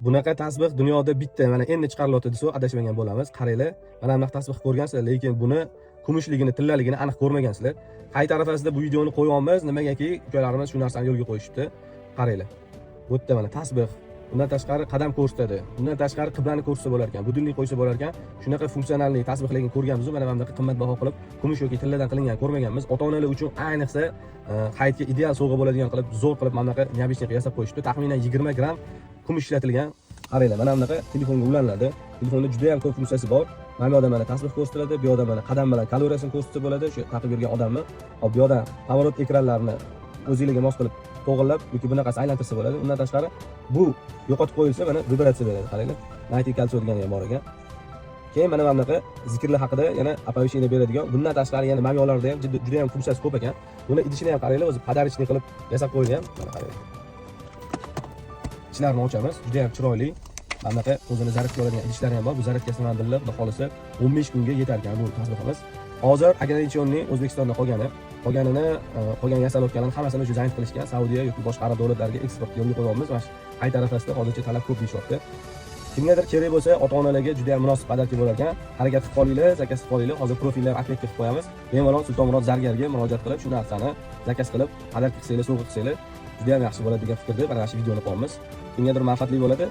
Bunaqa tasbih dunyoda bitta, mana endi chiqarilyapti desa adashmagan bo'lamiz. Qaranglar, mana bunaqa tasbih ko'rgansizlar, lekin buni kumushligini, tillaligini aniq ko'rmagansizlar. Qay tarafasida bu videoni qo'yamiz, nimagaki ukalarimiz shu narsani yo'lga qo'yishibdi. Qaranglar. Bu yerda mana tasbih, undan tashqari qadam ko'rsatadi, undan tashqari qiblani ko'rsatsa bo'lar ekan, budilni qo'ysa bo'lar ekan. Shunaqa funksionalli tasbihlarni ko'rganmiz, mana bunaqa qimmatbaho qilib kumush yoki tilladan qilingan ko'rmaganmiz. Ota-onalar uchun ayniqsa hayitga ideal sovg'a bo'ladigan qilib, zo'r qilib mana bunaqa neobычный yasab qo'yishdi. Taxminan 20 gramm kumush ishlatilgan. Qaranglar, mana bunaqa telefonga ulanadi. Telefonda juda ham ko'p funksiyasi bor. Mana bu yoqda mana tasbih ko'rsatiladi, bu yoqda mana qadam bilan kaloriyasini ko'rsatsa bo'ladi, shu taqib yurgan odamni. Hop, bu yoqda pоворот ekranlarini o'zingizga mos qilib to'g'irlab yoki bunaqasi aylantirsa bo'ladi. Undan tashqari bu yo'qotib qo'yilsa mana vibratsiya beradi. Qaranglar. Night kalsiy degani ham bor ekan. Keyin mana bunaqa zikrlar haqida yana оповещение beradigan. Bundan tashqari yana mamyolarda ham juda ham funksiyasi ko'p ekan. Buni idishini ham qaranglar, o'zi podarочный qilib yasab qo'yilgan. Mana qaranglar. Ichlarini ochamiz, juda ham chiroyli. Mana bunaqa o'zini zaryadga oladigan idishlari ham bor. Bu zaryadkasini ham bilib, xudo xolisa 15 kunga yetar ekan bu tasbihimiz. Hozir Agradechionning O'zbekistonda qolgan yasalayotganlarni hammasini o'sha zayd qilishgan, Saudiya yoki boshqa arab davlatlarga eksport yo'lga qo'yamiz. Mana qay tarafasida hozircha talab ko'p deyapti. Kimgadir kerak bo'lsa, ota-onalarga juda ham munosib podarka bo'lar ekan. Harakat qilib qolinglar, zakaz qilib qolinglar. Hozir profillar aktivga qilib qo'yamiz. Bemalol Sultonmurod Zargarga murojaat qilib, shu narsani zakaz qilib, podarka qilsanglar, sovg'a qilsanglar juda ham yaxshi bo'ladi degan fikrda mana shu videoni qo'yamiz. Kimgadir manfaatli bo'ladi.